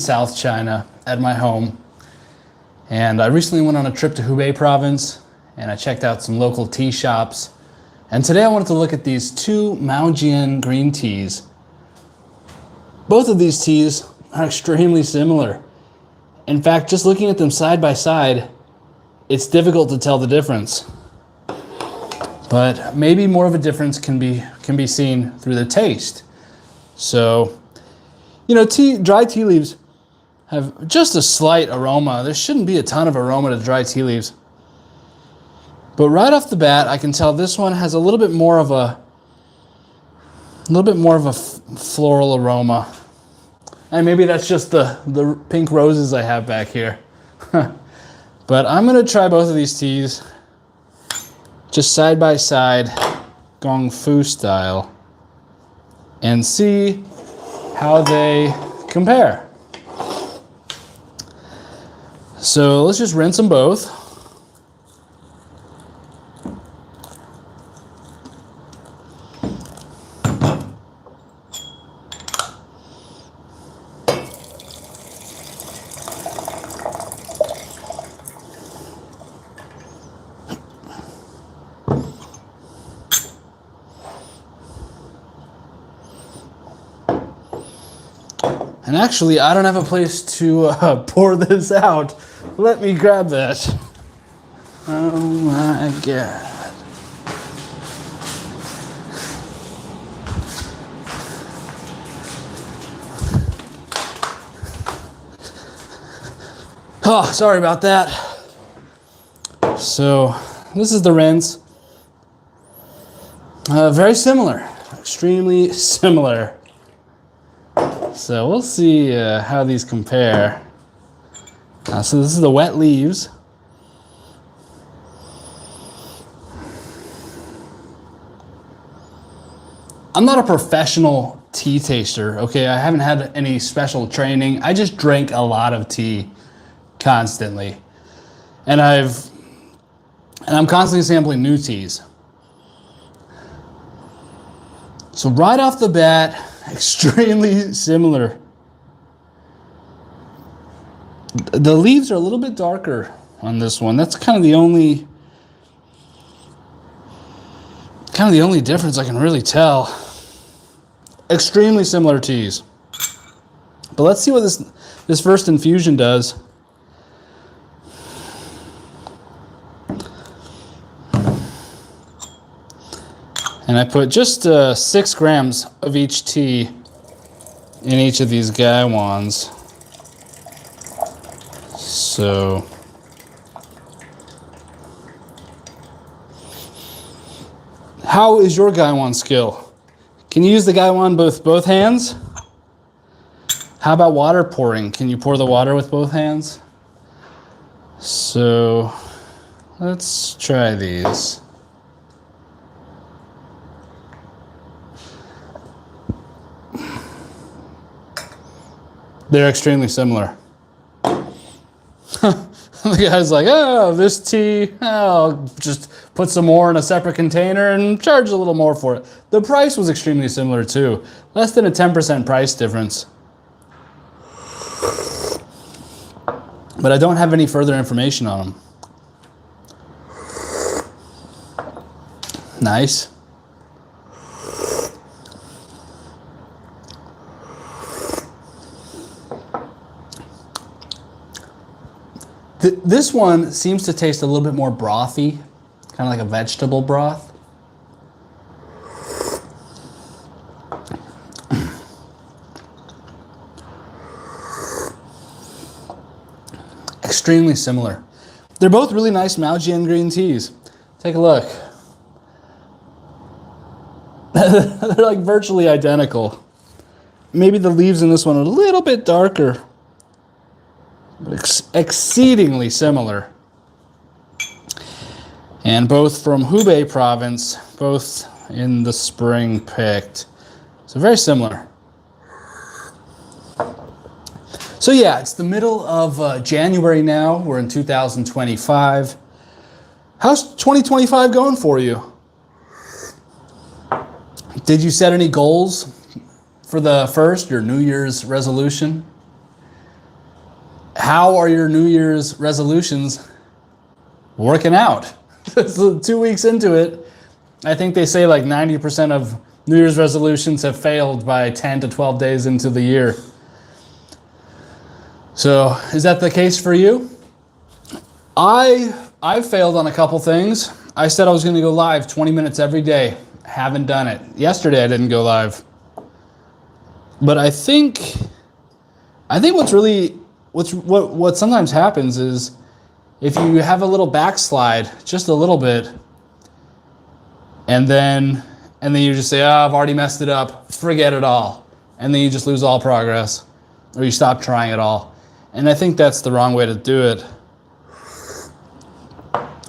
South China at my home, and I recently went on a trip to Hubei province and I checked out some local tea shops, and today I wanted to look at these two Mao Jian green teas. Both of these teas are extremely similar. In fact, just looking at them side by side, it's difficult to tell the difference. But maybe more of a difference can be seen through the taste. So, you know, dry tea leaves have just a slight aroma. There shouldn't be a ton of aroma to dry tea leaves. But right off the bat, I can tell this one has a little bit more of a floral aroma. And maybe that's just the pink roses I have back here. But I'm gonna try both of these teas just side by side, gongfu style, and see how they compare. So let's just rinse them both. And actually, I don't have a place to pour this out. Let me grab that. Oh my God. Oh, sorry about that. So, this is the rinse. Very similar, extremely similar. So we'll see how these compare. So this is the wet leaves. I'm not a professional tea taster, okay? I haven't had any special training. I just drink a lot of tea constantly. And I'm constantly sampling new teas. So right off the bat, extremely similar. The leaves are a little bit darker on this one. That's kind of the only difference I can really tell. Extremely similar teas. But let's see what this first infusion does. And I put just 6 grams of each tea in each of these gaiwans. So how is your gaiwan skill? Can you use the gaiwan both hands? How about water pouring? Can you pour the water with both hands? So let's try these. They're extremely similar. The guy's like, oh, this tea, I'll just put some more in a separate container and charge a little more for it. The price was extremely similar too. Less than a 10% price difference. But I don't have any further information on them. Nice. This one seems to taste a little bit more brothy, kind of like a vegetable broth. Extremely similar. They're both really nice Mao Jian green teas. Take a look. They're like virtually identical. Maybe the leaves in this one are a little bit darker. Exceedingly similar. And both from Hubei province, both in the spring picked. So very similar. So yeah, it's the middle of January now. We're in 2025. How's 2025 going for you? Did you set any goals for your New Year's resolution? how are your New Year's resolutions working out? So 2 weeks into it, I think they say like 90% of New Year's resolutions have failed by 10 to 12 days into the year. So is that the case for you? I failed on a couple things. I said I was going to go live 20 minutes every day. Haven't done it. Yesterday I didn't go live. But I think what sometimes happens is if you have a little backslide, just a little bit, and then you just say, I've already messed it up, forget it all. And then you just lose all progress, or you stop trying at all. And I think that's the wrong way to do it.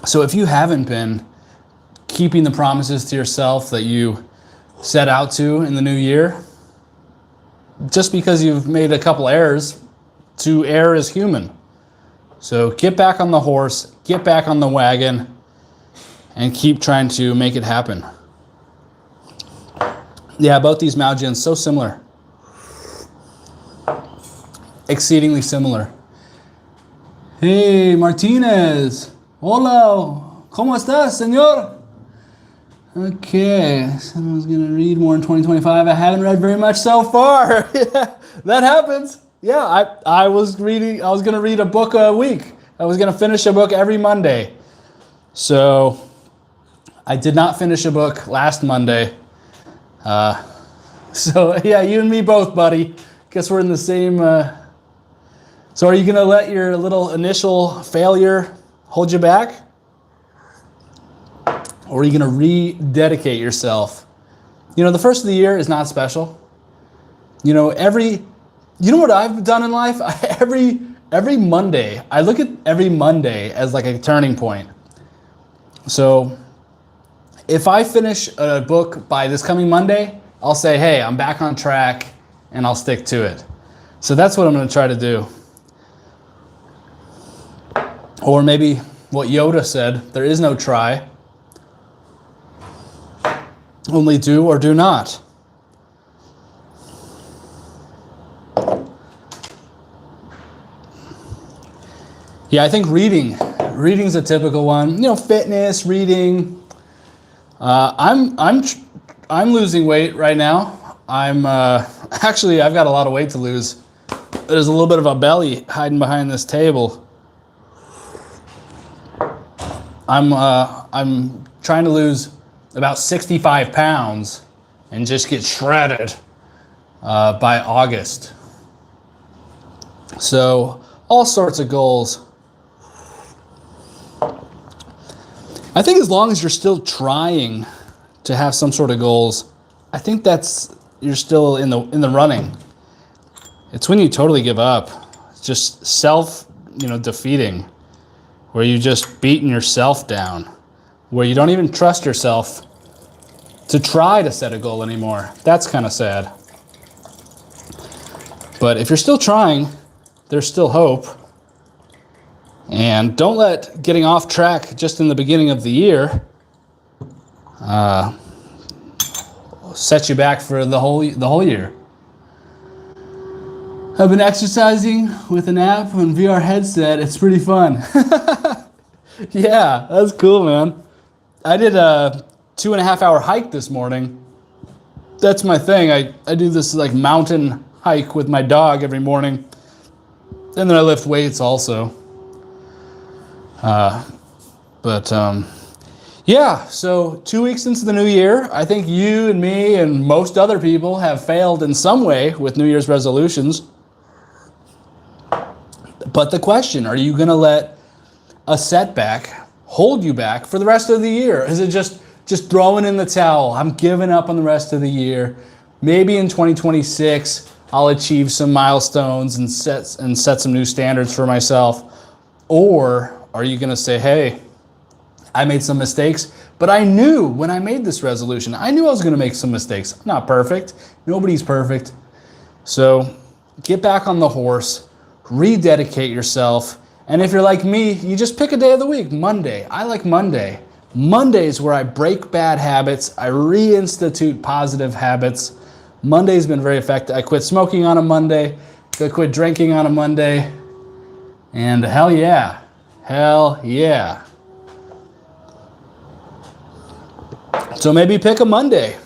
So if you haven't been keeping the promises to yourself that you set out to in the new year, just because you've made a couple errors, to err is human. So get back on the horse, get back on the wagon, and keep trying to make it happen. Yeah, about these Mao Jians, so similar. Exceedingly similar. Hey, Martinez. Hola. ¿Cómo estás, señor? Okay, someone's going to read more in 2025. I haven't read very much so far. Yeah, that happens. Yeah, I was going to read a book a week. I was going to finish a book every Monday. So I did not finish a book last Monday. So yeah, you and me both, buddy. Guess we're in the same. So are you going to let your little initial failure hold you back? Or are you going to rededicate yourself? You know, the first of the year is not special. You know, you know what I've done in life? Every Monday, I look at every Monday as like a turning point. So if I finish a book by this coming Monday, I'll say, hey, I'm back on track, and I'll stick to it. So that's what I'm going to try to do. Or maybe what Yoda said, there is no try. Only do or do not. Yeah, I think reading's a typical one. You know, fitness, reading. I'm losing weight right now. Actually, I've got a lot of weight to lose. There's a little bit of a belly hiding behind this table. I'm trying to lose about 65 pounds and just get shredded by August. So all sorts of goals. I think as long as you're still trying to have some sort of goals, I think you're still in the running. It's when you totally give up. It's just defeating, where you just beating yourself down, where you don't even trust yourself to try to set a goal anymore. That's kind of sad. But if you're still trying, there's still hope. And don't let getting off track just in the beginning of the year set you back for the whole year. I've been exercising with an app and VR headset. It's pretty fun. Yeah, that's cool, man. I did a 2.5 hour hike this morning. That's my thing. I do this like mountain hike with my dog every morning. And then I lift weights also. Yeah, so 2 weeks into the new year, I think you and me and most other people have failed in some way with New Year's resolutions. But the question, are you going to let a setback hold you back for the rest of the year? Is it just throwing in the towel? I'm giving up on the rest of the year. Maybe in 2026, I'll achieve some milestones and set some new standards for myself. Or are you going to say, hey, I made some mistakes, but I knew when I made this resolution, I knew I was going to make some mistakes. I'm not perfect. Nobody's perfect. So get back on the horse, rededicate yourself. And if you're like me, you just pick a day of the week. Monday. I like Monday. Monday is where I break bad habits. I reinstitute positive habits. Monday's been very effective. I quit smoking on a Monday. I quit drinking on a Monday. And hell yeah. Hell yeah. So maybe pick a Monday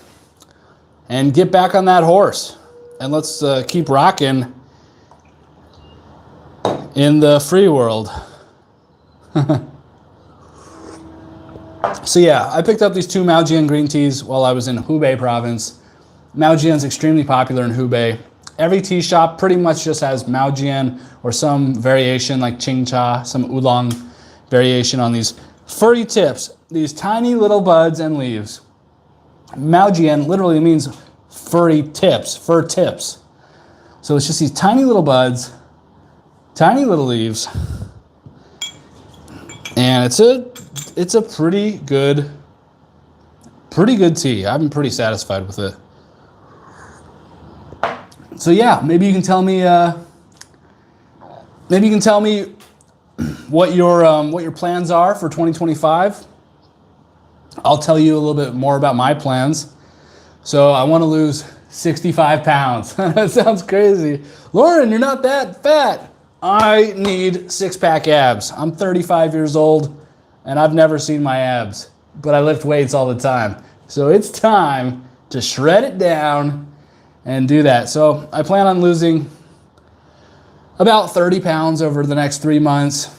and get back on that horse. And let's keep rocking in the free world. So yeah, I picked up these 2 Mao Jian green teas while I was in Hubei province. Mao Jian is extremely popular in Hubei. Every tea shop pretty much just has Mao Jian or some variation like Qing Cha, some oolong variation on these furry tips, these tiny little buds and leaves. Mao Jian literally means furry tips, fur tips. So it's just these tiny little buds, tiny little leaves, and it's a pretty good tea. I've been pretty satisfied with it. So yeah, maybe you can tell me what your plans are for 2025. I'll tell you a little bit more about my plans. So I want to lose 65 pounds. That sounds crazy. Lauren, you're not that fat. I need 6-pack abs. I'm 35 years old and I've never seen my abs, but I lift weights all the time. So it's time to shred it down and do that. So I plan on losing about 30 pounds over the next 3 months,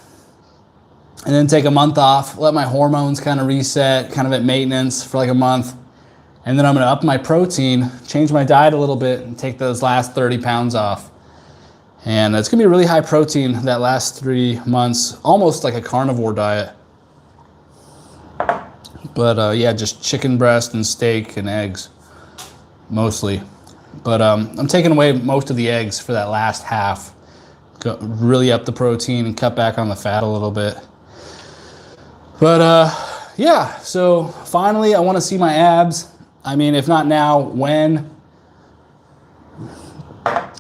and then take a month off, let my hormones kind of reset, kind of at maintenance for like a month. And then I'm gonna up my protein, change my diet a little bit, and take those last 30 pounds off. And it's gonna be really high protein that last 3 months, almost like a carnivore diet. But yeah, just chicken breast and steak and eggs, mostly. But I'm taking away most of the eggs for that last half. Really up the protein and cut back on the fat a little bit. But yeah, so finally I want to see my abs. I mean, if not now, when?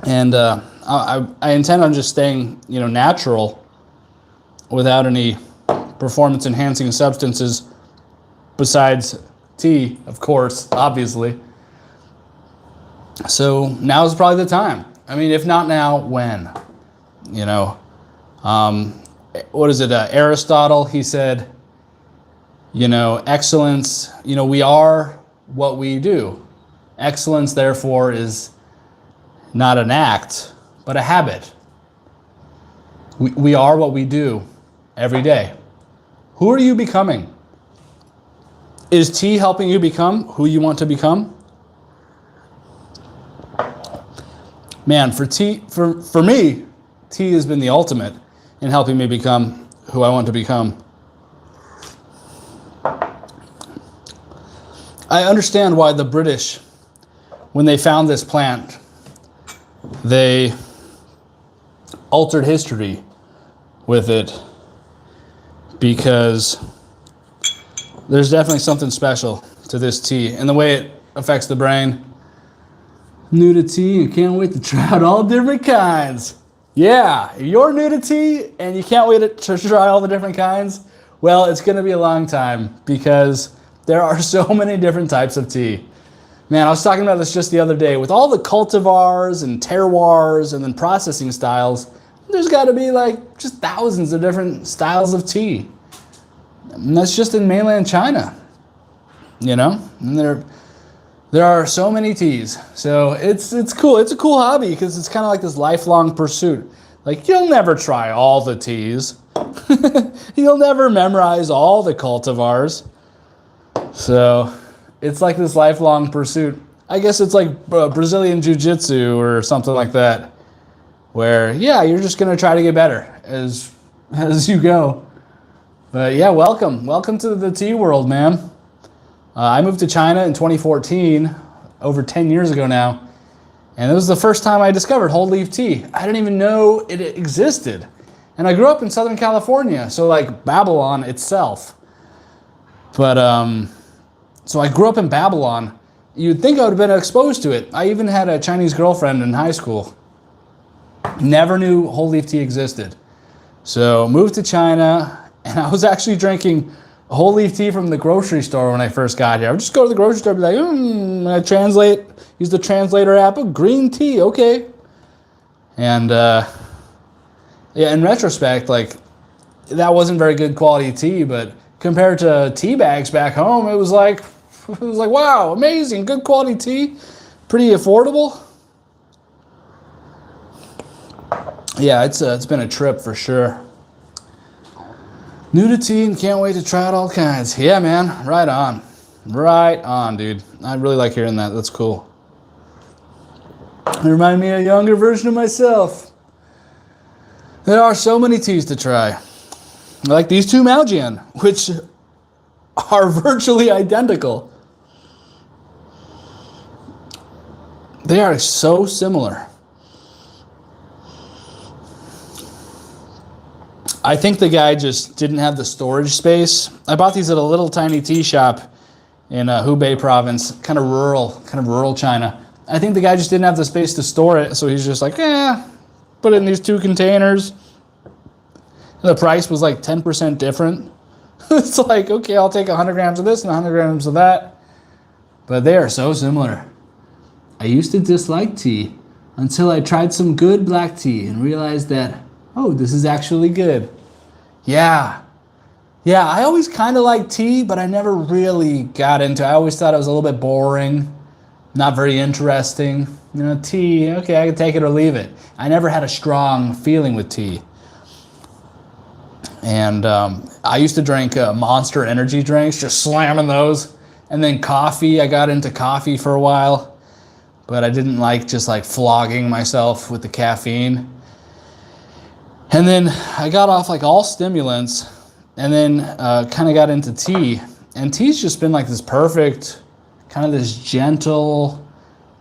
And I intend on just staying, natural without any performance enhancing substances besides tea, of course, obviously. So now is probably the time. I mean, if not now, when? What is it? Aristotle, he said, excellence, we are what we do. Excellence, therefore, is not an act, but a habit. We are what we do every day. Who are you becoming? Is tea helping you become who you want to become? Man, for me, tea has been the ultimate in helping me become who I want to become. I understand why the British, when they found this plant, they altered history with it, because there's definitely something special to this tea and the way it affects the brain. New to tea and can't wait to try out all different kinds. Yeah, if you're new to tea and you can't wait to try all the different kinds, well, it's going to be a long time, because there are so many different types of tea. Man, I was talking about this just the other day. With all the cultivars and terroirs and then processing styles, there's got to be like just thousands of different styles of tea. And that's just in mainland China, And there are so many teas. So it's cool. It's a cool hobby, because it's kind of like this lifelong pursuit. Like, you'll never try all the teas. You'll never memorize all the cultivars. So it's like this lifelong pursuit. I guess it's like Brazilian Jiu-Jitsu or something like that, where, yeah, you're just going to try to get better as you go. But yeah, welcome to the tea world, man. I moved to China in 2014, over 10 years ago now, and it was the first time I discovered whole leaf tea. I didn't even know it existed. And I grew up in Southern California, so like Babylon itself. But so I grew up in Babylon. You'd think I would have been exposed to it. I even had a Chinese girlfriend in high school. Never knew whole leaf tea existed. So moved to China, and I was actually drinking whole leaf tea from the grocery store when I first got here. I would just go to the grocery store and be like, use the translator app, green tea, okay. And Yeah, in retrospect, like, that wasn't very good quality tea, but compared to tea bags back home, it was like, wow, amazing, good quality tea, pretty affordable. Yeah, it's been a trip for sure. New to tea and can't wait to try out all kinds. Yeah, man, right on. Right on, dude. I really like hearing that. That's cool. It reminded me of a younger version of myself. There are so many teas to try. Like these two Mao Jian, which are virtually identical. They are so similar. I think the guy just didn't have the storage space. I bought these at a little tiny tea shop in Hubei province, kind of rural China. I think the guy just didn't have the space to store it, so he's just like, put it in these two containers. The price was like 10% different. It's like, okay, I'll take 100 grams of this and 100 grams of that. But they are so similar. I used to dislike tea until I tried some good black tea and realized that, oh, this is actually good. Yeah, I always kind of liked tea, but I never really got into it. I always thought it was a little bit boring, not very interesting. You know, tea, okay, I can take it or leave it. I never had a strong feeling with tea. And I used to drink Monster energy drinks, just slamming those. And then coffee, I got into coffee for a while, but I didn't like just like flogging myself with the caffeine. And then I got off like all stimulants and then kind of got into tea. And tea's just been like this perfect, kind of this gentle,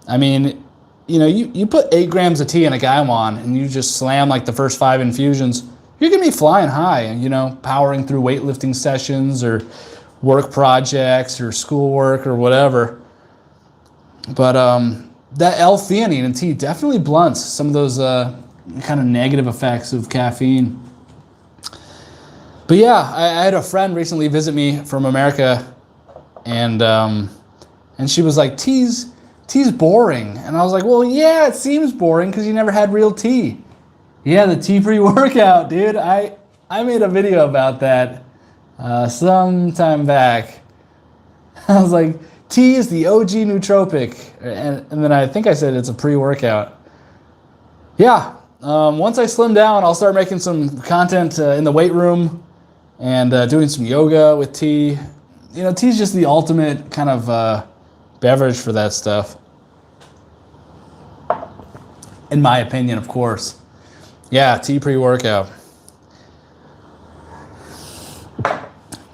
I mean, you know, you put 8 grams of tea in a Gaiwan and you just slam like the first 5 infusions, you're going to be flying high, you know, powering through weightlifting sessions or work projects or schoolwork or whatever. But that L-theanine in tea definitely blunts some of those kind of negative effects of caffeine. But yeah, I had a friend recently visit me from America, and she was like, tea's boring. And I was like, well, yeah, it seems boring because you never had real tea. Yeah, the tea pre-workout, dude. I made a video about that some time back. I was like, tea is the OG nootropic. And then I think I said it's a pre-workout. Yeah, once I slim down, I'll start making some content in the weight room and doing some yoga with tea. You know, tea's just the ultimate kind of beverage for that stuff. In my opinion, of course. Yeah, tea pre-workout.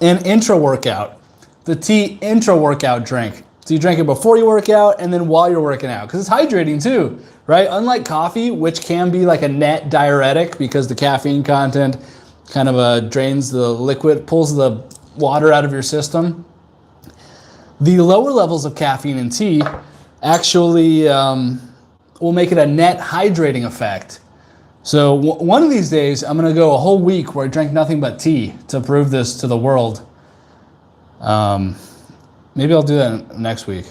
And intra-workout. The tea intra-workout drink. So you drink it before you work out and then while you're working out. Because it's hydrating too, right? Unlike coffee, which can be like a net diuretic because the caffeine content kind of drains the liquid, pulls the water out of your system. The lower levels of caffeine in tea actually will make it a net hydrating effect. So one of these days, I'm going to go a whole week where I drink nothing but tea to prove this to the world. Maybe I'll do that next week.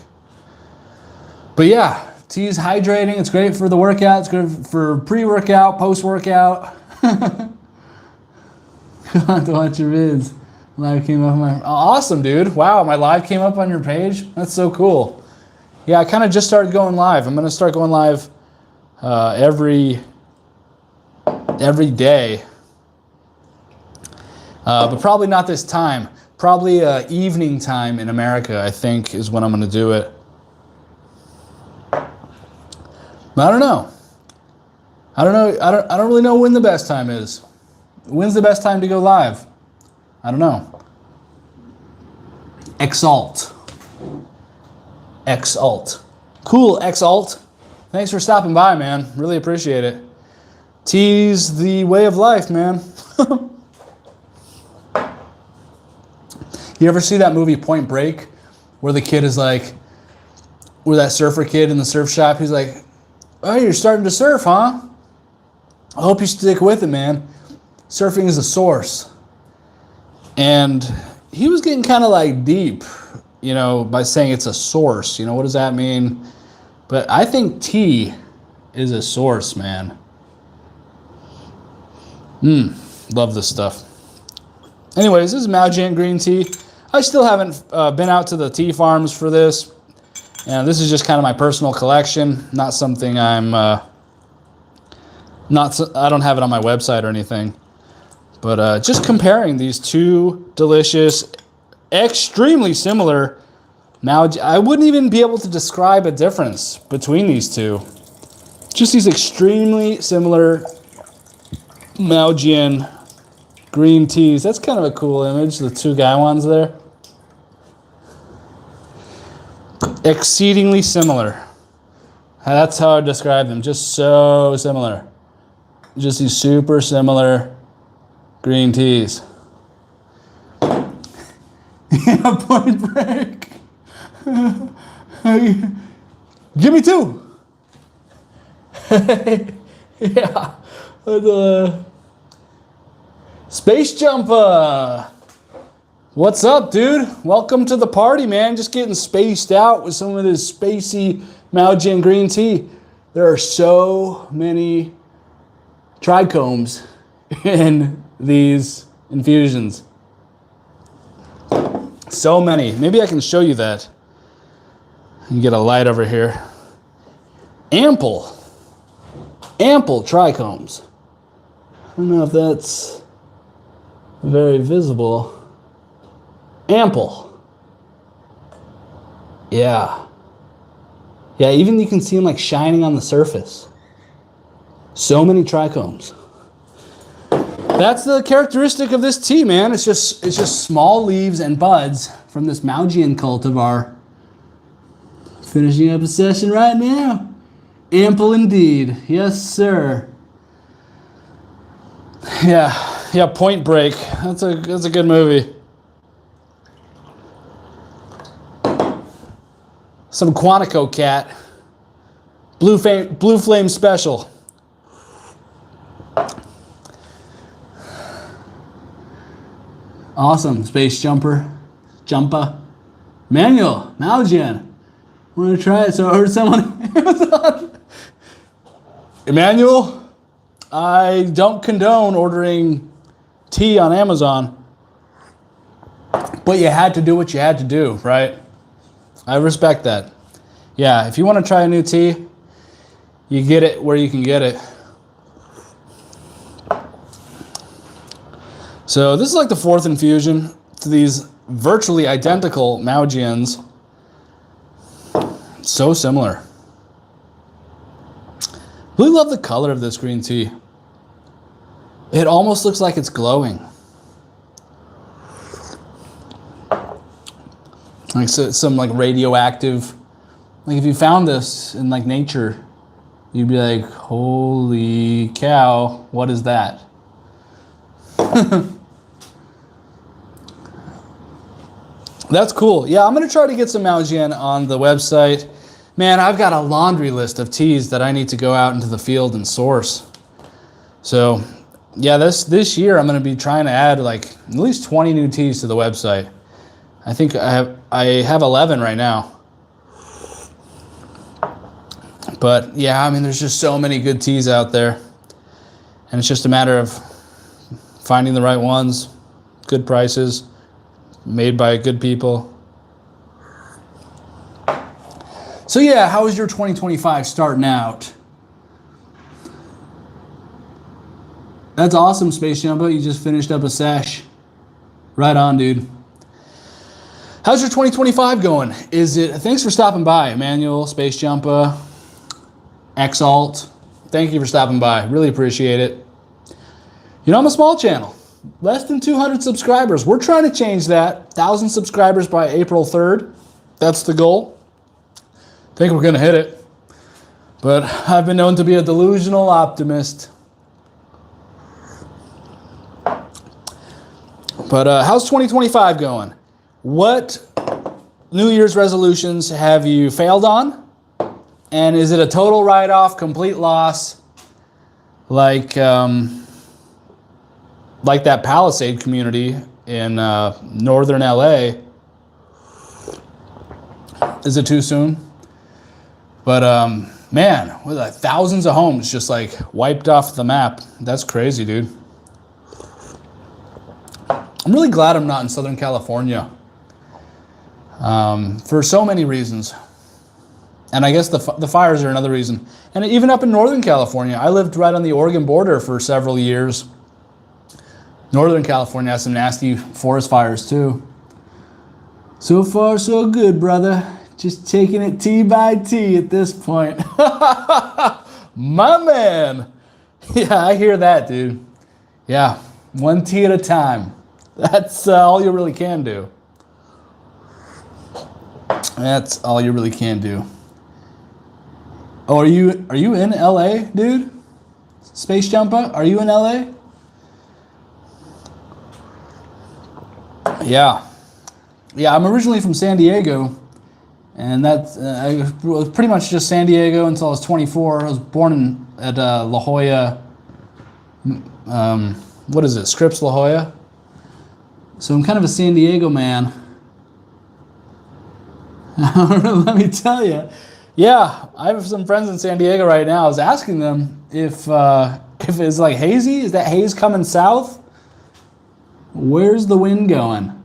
But yeah, tea is hydrating. It's great for the workout. It's good for pre-workout, post-workout. Go on to watch your vids. Live came up on my... Awesome, dude. Wow, my live came up on your page? That's so cool. Yeah, I kind of just started going live. I'm going to start going live every day. But probably not this time. Probably evening time in America, I think, is when I'm going to do it. But I don't know. I don't really know when the best time is. When's the best time to go live? I don't know. Exalt. Cool, Exalt. Thanks for stopping by, man. Really appreciate it. Tea's the way of life, man. You ever see that movie Point Break, where the kid is like, where that surfer kid in the surf shop, he's like, oh, you're starting to surf, huh? I hope you stick with it, man. Surfing is a source. And he was getting kind of like deep, you know, by saying it's a source. You know, what does that mean? But I think tea is a source, man. Love this stuff. Anyways, this is Mao Jian green tea. I still haven't been out to the tea farms for this. And this is just kind of my personal collection. Not something I'm, I don't have it on my website or anything. But just comparing these two delicious, extremely similar I wouldn't even be able to describe a difference between these two. Just these extremely similar Mao Jian green teas. That's kind of a cool image, the two gaiwans there. Exceedingly similar. That's how I describe them. Just so similar. Just these super similar green teas. Yeah, Point Break. Give me two. Yeah. Space Jumper. What's up, dude? Welcome to the party, man. Just getting spaced out with some of this spacey Mao Jian green tea. There are so many trichomes in these infusions. So many. Maybe I can show you that. You get a light over here. Ample trichomes. I don't know if that's very visible. Ample. Yeah. Yeah, even you can see them like shining on the surface. So many trichomes. That's the characteristic of this tea, man. It's just small leaves and buds from this Mao Jian cultivar. Finishing up a session right now. Ample indeed. Yes, sir. Yeah, Point Break. That's a good movie. Some Quantico cat. Blue Flame Special. Awesome. Space Jumper. Manual. Mao Jian. Want to try it? So I heard someone on Amazon. Emmanuel, I don't condone ordering tea on Amazon. But you had to do what you had to do, right? I respect that. Yeah, if you want to try a new tea, you get it where you can get it. So this is like the fourth infusion to these virtually identical Mao Jians. So similar. Really love the color of this green tea. It almost looks like it's glowing. Like some like radioactive. Like if you found this in like nature, you'd be like, holy cow, what is that? That's cool. Yeah, I'm going to try to get some Mao Jian on the website. Man, I've got a laundry list of teas that I need to go out into the field and source. So, yeah, this year I'm going to be trying to add like at least 20 new teas to the website. I think I have 11 right now. But yeah, I mean, there's just so many good teas out there. And it's just a matter of finding the right ones, good prices, made by good people. So yeah, how is your 2025 starting out? That's awesome, Space Jumbo. You just finished up a sesh. Right on, dude. How's your 2025 going? Thanks for stopping by, Emmanuel, Space Jumpa, Exalt. Thank you for stopping by. Really appreciate it. You know, I'm a small channel. Less than 200 subscribers. We're trying to change that. 1,000 subscribers by April 3rd. That's the goal. I think we're going to hit it. But I've been known to be a delusional optimist. But how's 2025 going? What New Year's resolutions have you failed on? And is it a total write-off, complete loss, like that Palisade community in northern LA? Is it too soon? But man, with thousands of homes just like wiped off the map. That's crazy, dude. I'm really glad I'm not in Southern California for so many reasons. And I guess the fires are another reason. And even up in Northern California, I lived right on the Oregon border for several years. Northern California has some nasty forest fires too. So far, so good, brother. Just taking it T by T at this point. My man. Yeah, I hear that, dude. Yeah, one tea at a time. That's all you really can do. That's all you really can do. Oh, are you in LA, dude? Space Jumper, are you in LA? Yeah. Yeah, I'm originally from San Diego, and I was pretty much just San Diego until I was 24. I was born at La Jolla. What is it? Scripps, La Jolla. So I'm kind of a San Diego man. Let me tell you. Yeah, I have some friends in San Diego right now. I was asking them if it's like hazy. Is that haze coming south? Where's the wind going?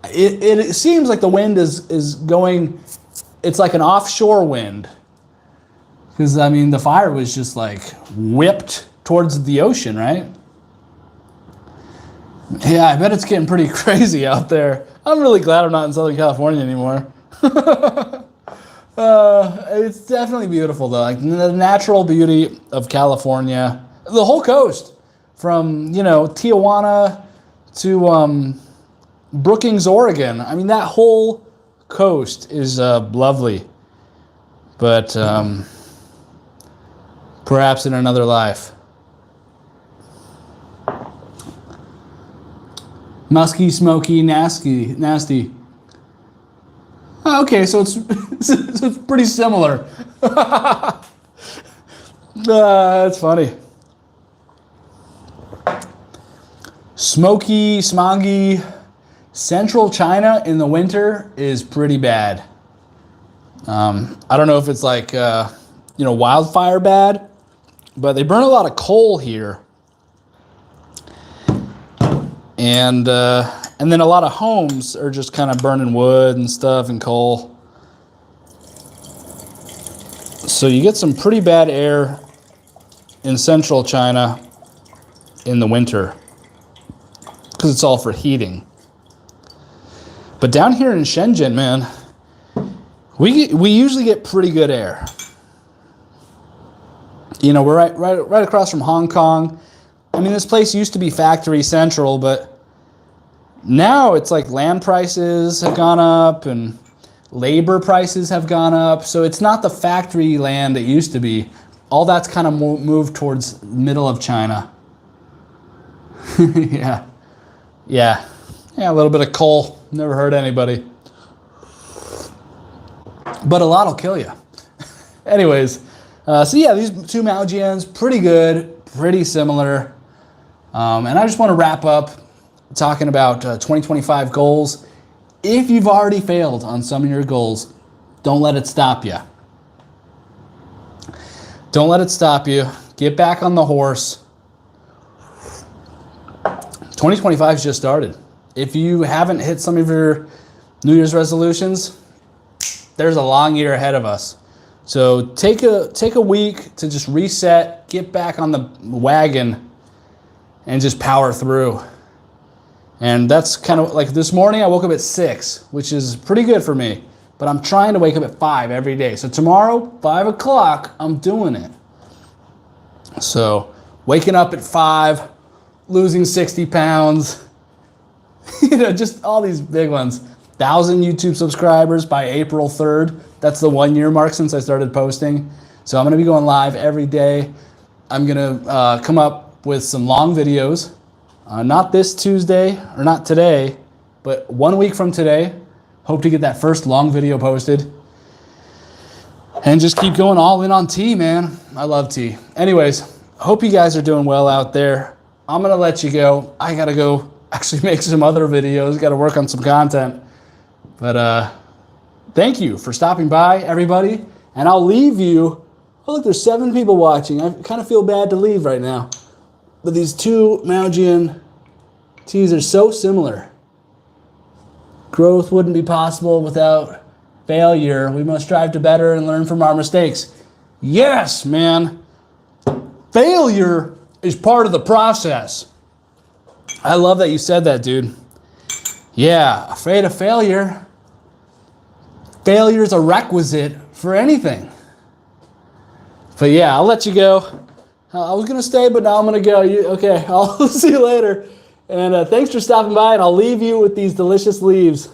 It seems like the wind is going. It's like an offshore wind. Because I mean, the fire was just like whipped towards the ocean, right? Yeah, I bet it's getting pretty crazy out there. I'm really glad I'm not in Southern California anymore. It's definitely beautiful though. Like the natural beauty of California, the whole coast, from Tijuana to Brookings, Oregon. I mean, that whole coast is lovely. But perhaps in another life. Musky, smoky, nasty. Oh, okay, so it's pretty similar. That's funny. Smoky, smoggy. Central China in the winter is pretty bad. I don't know if it's like wildfire bad, but they burn a lot of coal here. And then a lot of homes are just kind of burning wood and stuff and coal. So you get some pretty bad air in central China in the winter because it's all for heating. But down here in Shenzhen, man, we usually get pretty good air. We're right across from Hong Kong. I mean, this place used to be factory central, but now it's like land prices have gone up and labor prices have gone up. So it's not the factory land it used to be. All that's kind of moved towards middle of China. Yeah, a little bit of coal. Never hurt anybody. But a lot will kill you. Anyways, so yeah, these two Mao Jians, pretty good, pretty similar. And I just want to wrap up talking about 2025 goals. If you've already failed on some of your goals, don't let it stop you. Don't let it stop you. Get back on the horse. 2025's just started. If you haven't hit some of your New Year's resolutions, there's a long year ahead of us. So take a week to just reset, get back on the wagon, and just power through. And that's kind of like this morning I woke up at 6, which is pretty good for me. But I'm trying to wake up at 5 every day. So tomorrow, 5 o'clock, I'm doing it. So waking up at 5, losing 60 pounds, just all these big ones. 1,000 YouTube subscribers by April 3rd. That's the 1 year mark since I started posting. So I'm going to be going live every day. I'm going to come up with some long videos. Not this Tuesday, or not today, but 1 week from today. Hope to get that first long video posted. And just keep going all in on tea, man. I love tea. Anyways, hope you guys are doing well out there. I'm going to let you go. I got to go actually make some other videos. Got to work on some content. But thank you for stopping by, everybody. And I'll leave you. Oh, look, there's 7 people watching. I kind of feel bad to leave right now. But these two Mao Jian Teas are so similar. Growth wouldn't be possible without failure. We must strive to better and learn from our mistakes. Yes, man. Failure is part of the process. I love that you said that, dude. Yeah, afraid of failure. Failure is a requisite for anything. But yeah, I'll let you go. I was going to stay, but now I'm going to go. Okay, I'll see you later. And thanks for stopping by, and I'll leave you with these delicious leaves.